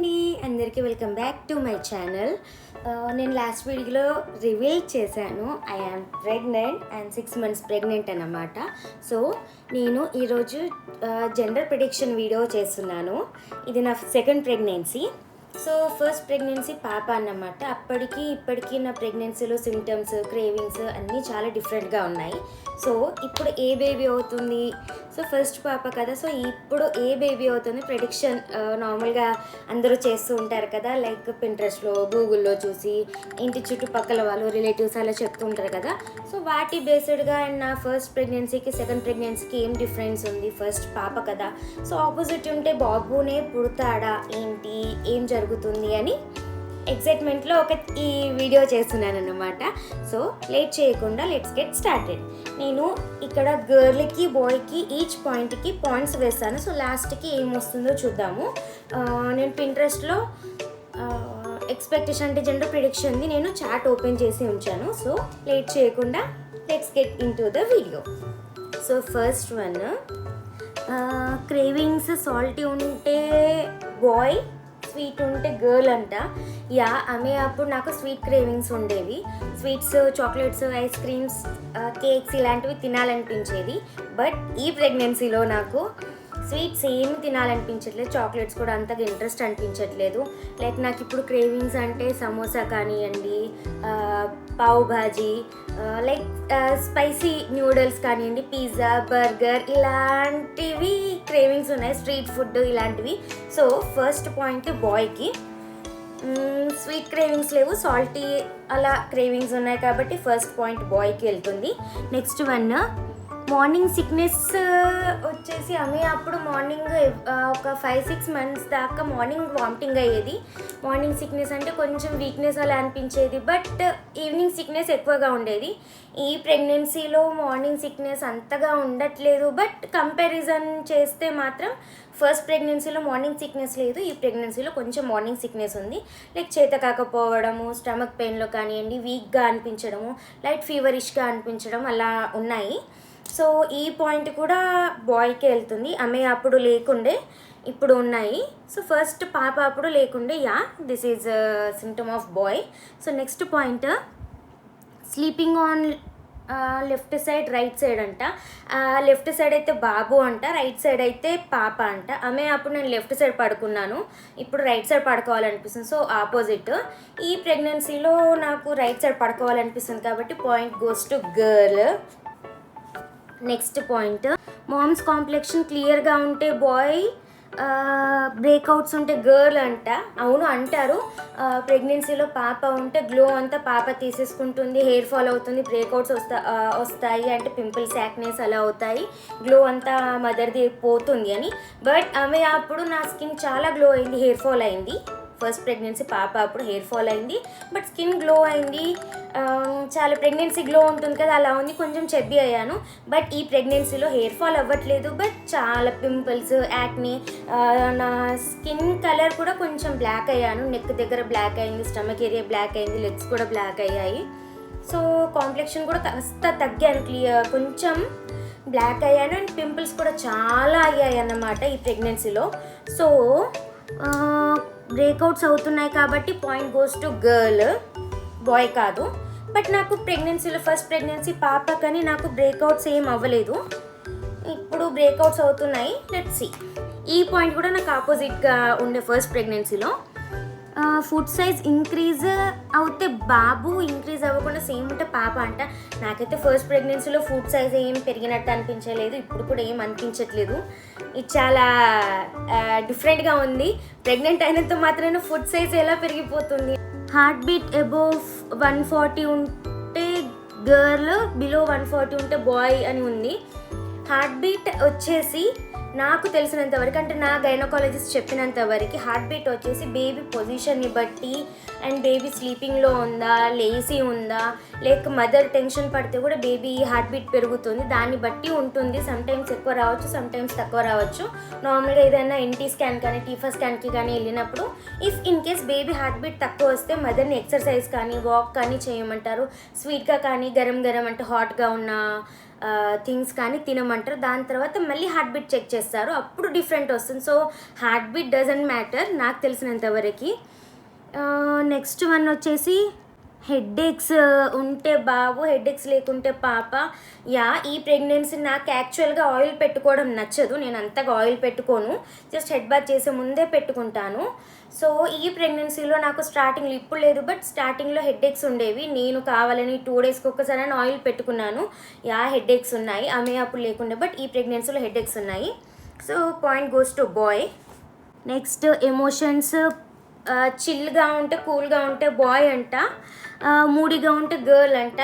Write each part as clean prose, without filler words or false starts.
అండి, అందరికీ welcome back to my channel. నేను లాస్ట్ వీడియోలో రివీల్ చేశాను I am pregnant and 6 months pregnant అన్నమాట. సో నేను ఈరోజు జెండర్ ప్రిడిక్షన్ వీడియో చేస్తున్నాను. ఇది నా second pregnancy. So first pregnancy పాప అన్నమాట. అప్పటికి ఇప్పటికీ నా ప్రెగ్నెన్సీలో సిమ్టమ్స్, క్రేవింగ్స్ అన్నీ చాలా డిఫరెంట్గా ఉన్నాయి. సో ఇప్పుడు ఏ బేబీ అవుతుంది, సో ఫస్ట్ పాప కదా, సో ఇప్పుడు ఏ బేబీ అవుతుంది ప్రెడిక్షన్ నార్మల్గా అందరూ చేస్తూ ఉంటారు కదా, లైక్ పింట్రెస్ట్లో, గూగుల్లో చూసి ఇంటి చుట్టుపక్కల వాళ్ళు రిలేటివ్స్ అలా చెప్తూ ఉంటారు కదా. సో వాటి బేస్డ్గా అండ్ నా ఫస్ట్ ప్రెగ్నెన్సీకి సెకండ్ ప్రెగ్నెన్సీకి ఏం డిఫరెన్స్ ఉంది, ఫస్ట్ పాప కదా, సో ఆపోజిట్ ఉంటే బాబునే పుడతాడా ఏంటి, ఏం జరుగుతుంది అని ఎక్సైట్మెంట్లో ఈ వీడియో చేస్తున్నాను అన్నమాట. సో లేట్ చేయకుండా లెట్స్ గెట్ స్టార్టెడ్. నేను ఇక్కడ గర్ల్కి బాయ్కి ఈచ్ పాయింట్కి పాయింట్స్ వేస్తాను. సో లాస్ట్కి ఏం వస్తుందో చూద్దాము. నేను పింట్రెస్ట్లో ఎక్స్పెక్టేషన్ అంటే జెండర్ ప్రిడిక్షన్ది నేను చాట్ ఓపెన్ చేసి ఉంచాను. సో లేట్ చేయకుండా let's get in to the video. So first one, cravings salty ఉంటే బాయ్, స్వీట్ ఉంటే గర్ల్ అంట. యా, ఆమె అప్పుడు నాకు స్వీట్ క్రేవింగ్స్ ఉండేవి. Sweets, chocolates, ice creams, cakes ఇలాంటివి తినాలనిపించేది. బట్ ఈ ప్రెగ్నెన్సీలో నాకు స్వీట్స్ ఏమి తినాలనిపించట్లేదు, చాక్లెట్స్ కూడా అంతగా ఇంట్రెస్ట్ అనిపించట్లేదు. లైక్ నాకు ఇప్పుడు క్రేవింగ్స్ అంటే సమోసా కానివ్వండి, pav bhaji, like spicy noodles కానివ్వండి, పిజ్జా, బర్గర్ ఇలాంటివి క్రేవింగ్స్ ఉన్నాయి, స్ట్రీట్ ఫుడ్ ఇలాంటివి. సో ఫస్ట్ పాయింట్ బాయ్కి స్వీట్ క్రేవింగ్స్ లేవు, సాల్టీ అలా క్రేవింగ్స్ ఉన్నాయి కాబట్టి ఫస్ట్ పాయింట్ బాయ్కి వెళ్తుంది. నెక్స్ట్ వన్, మార్నింగ్ సిక్నెస్ వచ్చేసి ఆమె అప్పుడు మార్నింగ్ ఒక 5-6 months దాకా మార్నింగ్ వామిటింగ్ అయ్యేది. మార్నింగ్ సిక్నెస్ అంటే కొంచెం వీక్నెస్ అలా అనిపించేది, బట్ ఈవినింగ్ సిక్నెస్ ఎక్కువగా ఉండేది. ఈ ప్రెగ్నెన్సీలో మార్నింగ్ సిక్నెస్ అంతగా ఉండట్లేదు, బట్ కంపారిజన్ చేస్తే మాత్రం ఫస్ట్ ప్రెగ్నెన్సీలో మార్నింగ్ సిక్నెస్ లేదు, ఈ ప్రెగ్నెన్సీలో కొంచెం మార్నింగ్ సిక్నెస్ ఉంది. లైక్ చేత కాకపోవడము, స్టమక్ పెయిన్లో కానివ్వండి, వీక్గా అనిపించడము, లైట్ ఫీవరిష్గా అనిపించడం అలా ఉన్నాయి. సో ఈ పాయింట్ కూడా బాయ్కే వెళ్తుంది. ఆమె అప్పుడు లేకుండే, ఇప్పుడు ఉన్నాయి. సో ఫస్ట్ పాప అప్పుడు లేకుండే. Yeah, this is symptom of boy. So next point, sleeping on left side, right side అంట. లెఫ్ట్ సైడ్ అయితే బాబు అంట, రైట్ సైడ్ అయితే పాప అంట. ఆమె అప్పుడు నేను లెఫ్ట్ సైడ్ పడుకున్నాను, ఇప్పుడు రైట్ సైడ్ పడుకోవాలనిపిస్తుంది. So opposite. ఈ ప్రెగ్నెన్సీలో నాకు రైట్ సైడ్ పడుకోవాలనిపిస్తుంది కాబట్టి point goes to girl. Next point, mom's complexion క్లియర్గా ఉంటే బాయ్, బ్రేక్అవుట్స్ ఉంటే గర్ల్ అంట. అవును అంటారు, ప్రెగ్నెన్సీలో పాప ఉంటే గ్లో అంతా పాప తీసేసుకుంటుంది, హెయిర్ ఫాల్ అవుతుంది, బ్రేక్అవుట్స్ వస్తాయి అంటే పింపుల్స్, యాక్నెస్ అలా అవుతాయి, గ్లో అంతా మదర్ది పోతుంది అని. బట్ ఆమె అప్పుడు నా స్కిన్ చాలా గ్లో అయింది, హెయిర్ ఫాల్ అయింది. ఫస్ట్ ప్రెగ్నెన్సీ పాప అప్పుడు హెయిర్ ఫాల్ అయింది, బట్ స్కిన్ గ్లో అయింది. చాలా ప్రెగ్నెన్సీ గ్లో ఉంటుంది కదా, అలా ఉంది. కొంచెం చెబ్బీ అయ్యాను, బట్ ఈ ప్రెగ్నెన్సీలో హెయిర్ ఫాల్ అవ్వట్లేదు, బట్ చాలా పింపుల్స్, యాక్నే, నా స్కిన్ కలర్ కూడా కొంచెం బ్లాక్ అయ్యాను. నెక్ దగ్గర బ్లాక్ అయింది, స్టమక్ ఏరియా బ్లాక్ అయింది, లెగ్స్ కూడా బ్లాక్ అయ్యాయి. సో కాంప్లెక్షన్ కూడా కాస్త తగ్గాను, కొంచెం బ్లాక్ అయ్యాను. అండ్ పింపుల్స్ కూడా చాలా అయ్యాయి అన్నమాట ఈ ప్రెగ్నెన్సీలో. సో బ్రేక్అవుట్స్ అవుతున్నాయి కాబట్టి point goes to girl, boy కాదు. బట్ నాకు ప్రెగ్నెన్సీలో ఫస్ట్ ప్రెగ్నెన్సీ పాప కానీ నాకు బ్రేక్అవుట్స్ ఏం అవ్వలేదు, ఇప్పుడు బ్రేక్అవుట్స్ అవుతున్నాయి. Let's see. ఈ పాయింట్ కూడా నాకు ఆపోజిట్గా ఉండే ఫస్ట్ ప్రెగ్నెన్సీలో. ఫుడ్ సైజ్ ఇంక్రీజ్ అవుతే బాబు, ఇంక్రీజ్ అవ్వకుండా సేమ్ ఉంటే పాప అంట. నాకైతే ఫస్ట్ ప్రెగ్నెన్సీలో ఫుడ్ సైజ్ ఏం పెరిగినట్టు అనిపించలేదు, ఇప్పుడు కూడా ఏం అనిపించట్లేదు. ఇది చాలా డిఫరెంట్గా ఉంది. ప్రెగ్నెంట్ అయినంత మాత్రాన ఫుడ్ సైజ్ ఎలా పెరిగిపోతుంది. హార్ట్ బీట్ అబోవ్ 140 ఉంటే గర్ల్, బిలో 140 ఉంటే బాయ్ అని ఉంది. హార్ట్ బీట్ వచ్చేసి నాకు తెలిసినంత వరకు, అంటే నా గైనకాలజిస్ట్ చెప్పినంత వరకు, హార్ట్ బీట్ వచ్చేసి బేబీ పొజిషన్ని బట్టి అండ్ బేబీ స్లీపింగ్లో ఉందా, లేజీ ఉందా, లేక మదర్ టెన్షన్ పడితే కూడా బేబీ హార్ట్ బీట్ పెరుగుతుంది, దాన్ని బట్టి ఉంటుంది. సమ్టైమ్స్ ఎక్కువ రావచ్చు, సమ్టైమ్స్ తక్కువ రావచ్చు. నార్మల్గా ఏదైనా ఎన్టీ స్కాన్ కానీ టీఫా స్కాన్కి కానీ వెళ్ళినప్పుడు if in case baby heart beat తక్కువ వస్తే మదర్ని ఎక్సర్సైజ్ కానీ వాక్ కానీ చేయమంటారు. స్వీట్గా కానీ, గరం గరం అంటే హాట్గా ఉన్న థింగ్స్ కానీ తినమంటారు. దాని తర్వాత మళ్ళీ హార్ట్ బీట్ చెక్ చేస్తారు, అప్పుడు డిఫరెంట్ వస్తుంది. So heart beat doesn't matter నాకు తెలిసినంతవరకు. నెక్స్ట్ వన్ వచ్చేసి హెడ్ఏక్స్ ఉంటే బాబు, హెడ్ఏక్స్ లేకుంటే పాప. ఈ ప్రెగ్నెన్సీ నాకు యాక్చువల్గా ఆయిల్ పెట్టుకోవడం నచ్చదు, నేను అంతగా ఆయిల్ పెట్టుకోను, జస్ట్ హెడ్ బాత్ చేసే ముందే పెట్టుకుంటాను. సో ఈ ప్రెగ్నెన్సీలో నాకు స్టార్టింగ్లో, ఇప్పుడు లేదు బట్ స్టార్టింగ్లో హెడ్ఏక్స్ ఉండేవి. నేను కావాలని 2 డేస్కి ఒక్కసారి ఆయిల్ పెట్టుకున్నాను. హెడ్ఏక్స్ ఉన్నాయి, ఆమె అప్పుడు లేకుండే, బట్ ఈ ప్రెగ్నెన్సీలో హెడ్ఏక్స్ ఉన్నాయి. So point goes to boy. Next emotions, చిల్గా ఉంటే కూల్గా ఉంటే బాయ్ అంట, మూడీగా ఉంటే గర్ల్ అంట.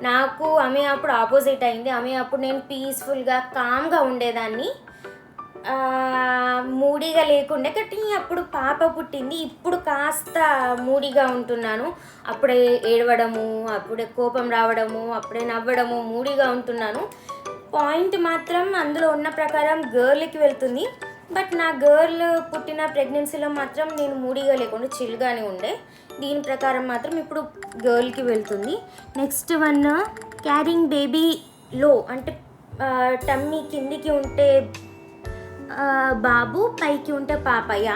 నాకు ఆమె అప్పుడు ఆపోజిట్ అయింది. ఆమె అప్పుడు నేను పీస్ఫుల్గా కామ్గా ఉండేదాన్ని, మూడీగా లేకుండే. కాబట్టి అప్పుడు పాప పుట్టింది, ఇప్పుడు కాస్త మూడీగా ఉంటున్నాను. అప్పుడే ఏడవడము, అప్పుడే కోపం రావడము, అప్పుడే నవ్వడము, మూడీగా ఉంటున్నాను. పాయింట్ మాత్రం అందులో ఉన్న ప్రకారం గర్ల్కి వెళ్తుంది. బట్ నా గర్ల్ పుట్టిన ప్రెగ్నెన్సీలో మాత్రం నేను మూడీగా లేకుండా చిల్గానే ఉండే. దీని ప్రకారం మాత్రం ఇప్పుడు గర్ల్కి వెళ్తుంది. నెక్స్ట్ వన్ క్యారింగ్ బేబీ లో, అంటే టమ్మీ కిందికి ఉంటే బాబు, పైకి ఉంటే పాపయ్య.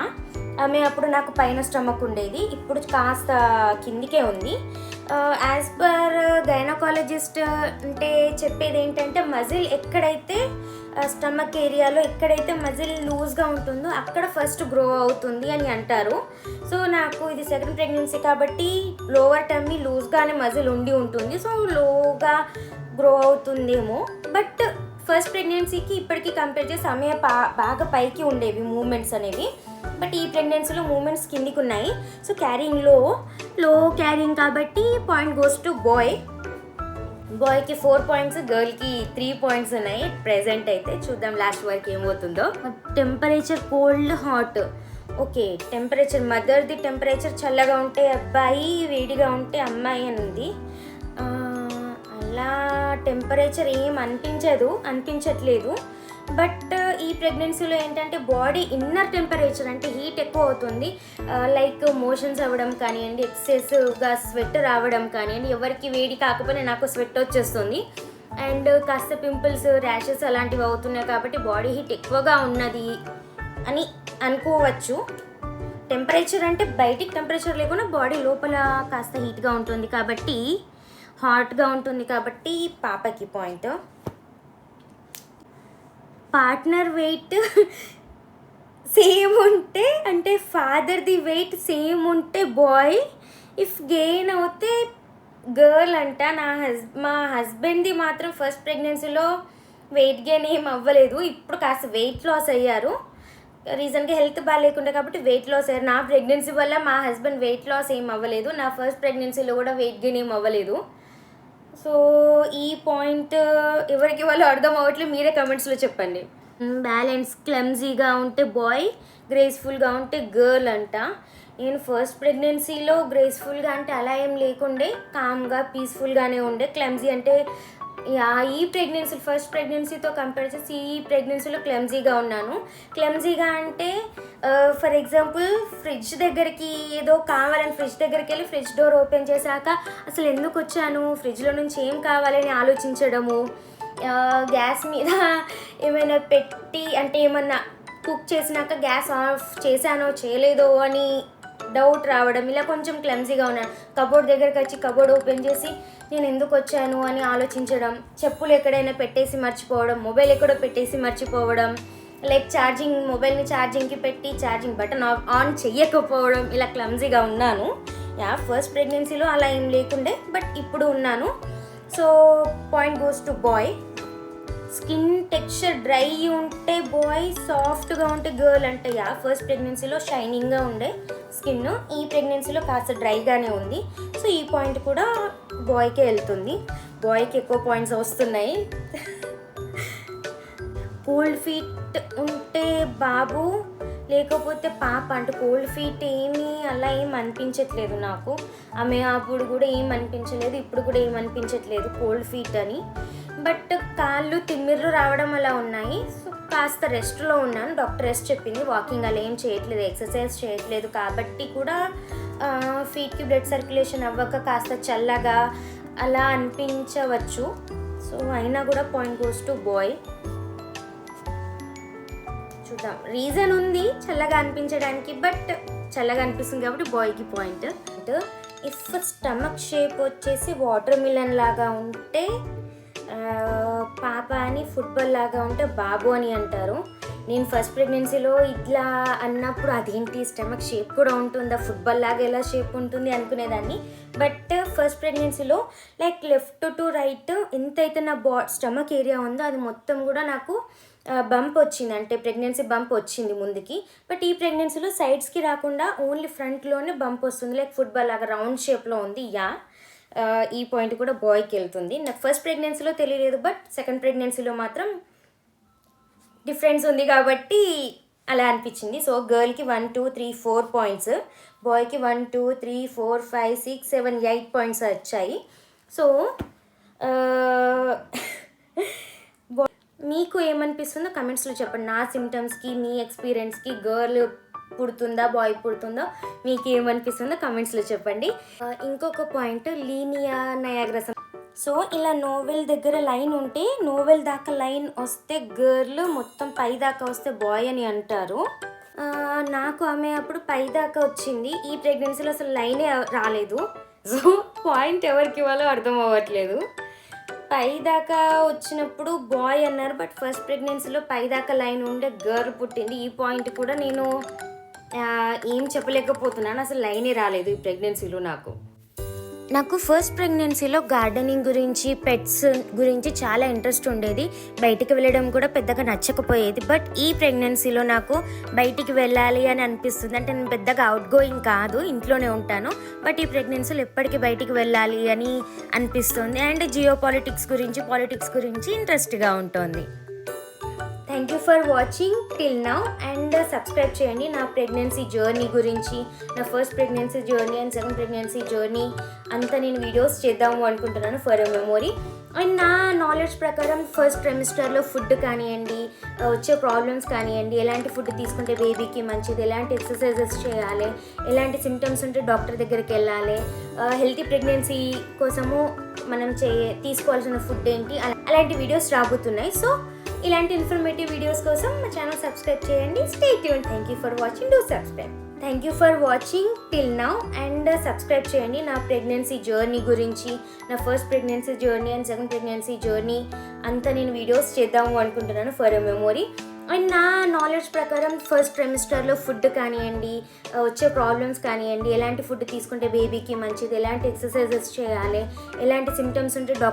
ఆమె అప్పుడు నాకు పైన స్టమక్ ఉండేది, ఇప్పుడు కాస్త కిందికే ఉంది. యాజ్ పర్ గైనకాలజిస్ట్ అంటే చెప్పేది ఏంటంటే మజిల్ ఎక్కడైతే స్టమక్ ఏరియాలో ఎక్కడైతే మజిల్ లూజ్గా ఉంటుందో అక్కడ ఫస్ట్ గ్రో అవుతుంది అని అంటారు. సో నాకు ఇది సెకండ్ ప్రెగ్నెన్సీ కాబట్టి లోవర్ టమ్మీ లూజ్గానే మజిల్ ఉండి ఉంటుంది, సో లోగా గ్రో అవుతుందేమో. బట్ ఫస్ట్ ప్రెగ్నెన్సీకి ఇప్పటికీ కంపేర్ చేసి ఆమె బాగా పైకి ఉండేవి మూమెంట్స్ అనేవి, బట్ ఈ ప్రెగ్నెన్సీలో మూమెంట్స్ కిందికి ఉన్నాయి. సో క్యారింగ్ లో క్యారింగ్ కాబట్టి పాయింట్ గోస్ టు బాయ్. బాయ్కి 4 పాయింట్స్, గర్ల్కి 3 పాయింట్స్ ఉన్నాయి ప్రెజెంట్ అయితే. చూద్దాం లాస్ట్ వరకు ఏమవుతుందో. Temperature cold hot, okay. Temperature మదర్ది టెంపరేచర్ చల్లగా ఉంటే అబ్బాయి, వేడిగా ఉంటే అమ్మాయి అని ఉంది. అలా టెంపరేచర్ ఏం అనిపించట్లేదు. బట్ ఈ ప్రెగ్నెన్సీలో ఏంటంటే బాడీ ఇన్నర్ టెంపరేచర్ అంటే హీట్ ఎక్కువ అవుతుంది. లైక్ మోషన్స్ అవ్వడం కానివ్వండి, ఎక్సెసివ్గా స్వెట్ రావడం కానివ్వండి, ఎవరికి వేడి కాకపోయినా నాకు స్వెట్ వచ్చేస్తుంది. అండ్ కాస్త పింపుల్స్, ర్యాషెస్ అలాంటివి అవుతున్నాయి కాబట్టి బాడీ హీట్ ఎక్కువగా ఉన్నది అని అనుకోవచ్చు. టెంపరేచర్ అంటే బయటికి టెంపరేచర్ లేకుండా బాడీ లోపల కాస్త హీట్గా ఉంటుంది కాబట్టి, హాట్గా ఉంటుంది కాబట్టి పాపకి పాయింట్. పార్ట్నర్ వెయిట్ సేమ్ ఉంటే, అంటే ఫాదర్ది వెయిట్ సేమ్ ఉంటే బాయ్, ఇఫ్ గెయిన్ అవుతే గర్ల్ అంట. మా హస్బెండ్ది మాత్రం ఫస్ట్ ప్రెగ్నెన్సీలో వెయిట్ గెయిన్ ఏం అవ్వలేదు, ఇప్పుడు కాస్త వెయిట్ లాస్ అయ్యారు. రీజన్గా హెల్త్ బాగాలేకుండా కాబట్టి వెయిట్ లాస్ అయ్యారు. నా ప్రెగ్నెన్సీ వల్ల మా హస్బెండ్ వెయిట్ లాస్ ఏం అవ్వలేదు, నా ఫస్ట్ ప్రెగ్నెన్సీలో కూడా వెయిట్ గెయిన్ ఏం అవ్వలేదు. సో ఈ పాయింట్ ఎవరికి వాళ్ళు అర్థం అవ్వట్లేదు, మీరే కమెంట్స్లో చెప్పండి. బ్యాలెన్స్, క్లమ్జీగా ఉంటే బాయ్, గ్రేస్ఫుల్గా ఉంటే గర్ల్ అంట. నేను ఫస్ట్ ప్రెగ్నెన్సీలో గ్రేస్ఫుల్గా అంటే అలా ఏం లేకుండే, కామ్గా పీస్ఫుల్గానే ఉండే. క్లమ్జీ అంటే ఈ ప్రెగ్నెన్సీ ఫస్ట్ ప్రెగ్నెన్సీతో కంపేర్ చేసి ఈ ప్రెగ్నెన్సీలో క్లమ్జీగా ఉన్నాను. క్లమ్జీగా అంటే ఫర్ ఎగ్జాంపుల్ ఫ్రిడ్జ్ దగ్గరికి ఏదో కావాలని ఫ్రిడ్జ్ దగ్గరికి వెళ్ళి ఫ్రిడ్జ్ డోర్ ఓపెన్ చేశాక అసలు ఎందుకు వచ్చాను, ఫ్రిడ్జ్లో నుంచి ఏం కావాలని ఆలోచించడము, గ్యాస్ మీద ఏమైనా పెట్టి అంటే ఏమన్నా కుక్ చేసినాక గ్యాస్ ఆఫ్ చేశానో చేయలేదో అని డౌట్ రావడం, ఇలా కొంచెం క్లమ్జీగా ఉన్నాను. కబోర్డ్ దగ్గరికి వచ్చి కబోర్డ్ ఓపెన్ చేసి నేను ఎందుకు వచ్చాను అని ఆలోచించడం, చెప్పులు ఎక్కడైనా పెట్టేసి మర్చిపోవడం, మొబైల్ ఎక్కడో పెట్టేసి మర్చిపోవడం, లైక్ మొబైల్ని ఛార్జింగ్కి పెట్టి ఛార్జింగ్ బటన్ ఆన్ చెయ్యకపోవడం, ఇలా క్లమ్జీగా ఉన్నాను. ఫస్ట్ ప్రెగ్నెన్సీలో అలా ఏం లేకుండే, బట్ ఇప్పుడు ఉన్నాను. So point goes to boy. Skin texture dry ఉంటే బాయ్, సాఫ్ట్గా ఉంటే గర్ల్ అంటే. ఫస్ట్ ప్రెగ్నెన్సీలో షైనింగ్గా ఉండే స్కిన్, ఈ ప్రెగ్నెన్సీలో కాస్త డ్రైగానే ఉంది. సో ఈ పాయింట్ కూడా బాయ్కే వెళ్తుంది, బాయ్కి ఎక్కువ పాయింట్స్ వస్తున్నాయి. కోల్డ్ ఫీట్ ఉంటే బాబు, లేకపోతే పాప. అంటే కోల్డ్ ఫీట్ అలా ఏం అనిపించట్లేదు నాకు. ఆమె అప్పుడు కూడా ఏం అనిపించలేదు, ఇప్పుడు కూడా ఏం అనిపించట్లేదు కోల్డ్ ఫీట్ అని. బట్ కాళ్ళు తిమ్మిర్లు రావడం అలా ఉన్నాయి. సో కాస్త రెస్ట్లో ఉన్నాను, డాక్టర్ రెస్ట్ చెప్పింది. వాకింగ్ అలా ఏం చేయట్లేదు, ఎక్సర్సైజ్ చేయట్లేదు కాబట్టి కూడా ఫీట్కి బ్లడ్ సర్క్యులేషన్ అవ్వక కాస్త చల్లగా అలా అనిపించవచ్చు. సో సో అయినా కూడా పాయింట్ గోస్ టు బాయ్. చూద్దాం, రీజన్ ఉంది చల్లగా అనిపించడానికి, బట్ చల్లగా అనిపిస్తుంది కాబట్టి బాయ్కి పాయింట్. ఇఫ్ స్టమక్ షేప్ వచ్చేసి వాటర్ మిలన్ లాగా ఉంటే పాప అని, ఫుట్బాల్ లాగా ఉంటే బాబు అని అంటారు. నేను ఫస్ట్ ప్రెగ్నెన్సీలో ఇట్లా అన్నప్పుడు అదేంటి స్టమక్ షేప్ కూడా ఉంటుందా, ఫుట్బాల్ లాగా ఎలా షేప్ ఉంటుంది అనుకునేదాన్ని. బట్ ఫస్ట్ ప్రెగ్నెన్సీలో లైక్ లెఫ్ట్ టు రైట్ ఎంతైతే నా స్టమక్ ఏరియా ఉందో అది మొత్తం కూడా నాకు బంప్ వచ్చింది, అంటే ప్రెగ్నెన్సీ బంప్ వచ్చింది ముందుకి. బట్ ఈ ప్రెగ్నెన్సీలో సైడ్స్కి రాకుండా ఓన్లీ ఫ్రంట్లోనే బంప్ వస్తుంది, లైక్ ఫుట్బాల్ లాగా రౌండ్ షేప్లో ఉంది. ఈ పాయింట్ కూడా బాయ్కి వెళ్తుంది. నాకు ఫస్ట్ ప్రెగ్నెన్సీలో తెలియలేదు, బట్ సెకండ్ ప్రెగ్నెన్సీలో మాత్రం డిఫరెన్స్ ఉంది కాబట్టి అలా అనిపించింది. సో గర్ల్కి 1 2 3 4 పాయింట్స్, బాయ్కి 1 2 3 4 5 6 7 8 పాయింట్స్ వచ్చాయి. సో మీకు ఏమనిపిస్తుందో కమెంట్స్లో చెప్పండి. నా సిమ్టమ్స్కి, మీ ఎక్స్పీరియన్స్కి గర్ల్ పుడుతుందా బాయ్ పుడుతుందో మీకు ఏమనిపిస్తుందో కమెంట్స్లో చెప్పండి. ఇంకొక పాయింట్, లీనియా నయాగ్రా. సో ఇలా నోవెల్ దగ్గర లైన్ ఉంటే నోవెల్ దాకా లైన్ వస్తే గర్ల్, మొత్తం పై దాకా వస్తే బాయ్ అని అంటారు. నాకు ఆమె అప్పుడు పై దాకా వచ్చింది, ఈ ప్రెగ్నెన్సీలో అసలు లైనే రాలేదు. సో పాయింట్ ఎవరికి ఇవ్వాలో అర్థం అవ్వట్లేదు. పై దాకా వచ్చినప్పుడు బాయ్ అన్నారు, బట్ ఫస్ట్ ప్రెగ్నెన్సీలో పై దాకా లైన్ ఉండే గర్ల్ పుట్టింది. ఈ పాయింట్ కూడా నేను ఏం చెప్పలేకపోతున్నాను, అసలు లైనే రాలేదు ఈ ప్రెగ్నెన్సీలో. నాకు ఫస్ట్ ప్రెగ్నెన్సీలో గార్డెనింగ్ గురించి, పెట్స్ గురించి చాలా ఇంట్రెస్ట్ ఉండేది. బయటికి వెళ్ళడం కూడా పెద్దగా నచ్చకపోయేది. బట్ ఈ ప్రెగ్నెన్సీలో నాకు బయటికి వెళ్ళాలి అని అనిపిస్తుంది. అంటే నేను పెద్దగా అవుట్ గోయింగ్ కాదు, ఇంట్లోనే ఉంటాను. బట్ ఈ ప్రెగ్నెన్సీలో ఎప్పటికీ బయటికి వెళ్ళాలి అని అనిపిస్తుంది. అండ్ జియో పాలిటిక్స్ గురించి ఇంట్రెస్ట్గా ఉంటుంది. Thank you for watching till now. And subscribe చేయండి. నా ప్రెగ్నెన్సీ జర్నీ గురించి, నా first pregnancy journey and second pregnancy journey అంతా నేను వీడియోస్ చేద్దాము అనుకుంటున్నాను ఫర్ ఎ మెమొరీ. అండ్ నా నాలెడ్జ్ ప్రకారం ఫస్ట్ ట్రైమిస్టర్లో ఫుడ్ కానివ్వండి, వచ్చే ప్రాబ్లమ్స్ కానివ్వండి, ఎలాంటి ఫుడ్ తీసుకుంటే బేబీకి మంచిది, ఎలాంటి ఎక్సర్సైజెస్ చేయాలి, ఎలాంటి సిమ్టమ్స్ ఉంటే డాక్టర్ దగ్గరికి వెళ్ళాలి, హెల్తీ ప్రెగ్నెన్సీ కోసము మనం తీసుకోవాల్సిన ఫుడ్ ఏంటి, అలాంటి వీడియోస్ రాబోతున్నాయి. సో ఇలాంటి ఇన్ఫర్మేటివ్ వీడియోస్ కోసం మా ఛానల్ సబ్స్క్రైబ్ చేయండి. Stay tune. Thank you for watching. Do subscribe. Thank you for watching till now. And subscribe చేయండి. నా ప్రెగ్నెన్సీ జర్నీ గురించి, నా first pregnancy journey and second pregnancy journey అంతా నేను వీడియోస్ చేద్దాము అనుకుంటున్నాను ఫర్ ఎ మెమొరీ. అండ్ నా నాలెడ్జ్ ప్రకారం ఫస్ట్ ట్రైమిస్టర్లో ఫుడ్ కానివ్వండి, వచ్చే ప్రాబ్లమ్స్ కానివ్వండి, ఎలాంటి ఫుడ్ తీసుకుంటే బేబీకి మంచిది, ఎలాంటి ఎక్సర్సైజెస్ చేయాలి, ఎలాంటి సిమ్టమ్స్ ఉంటే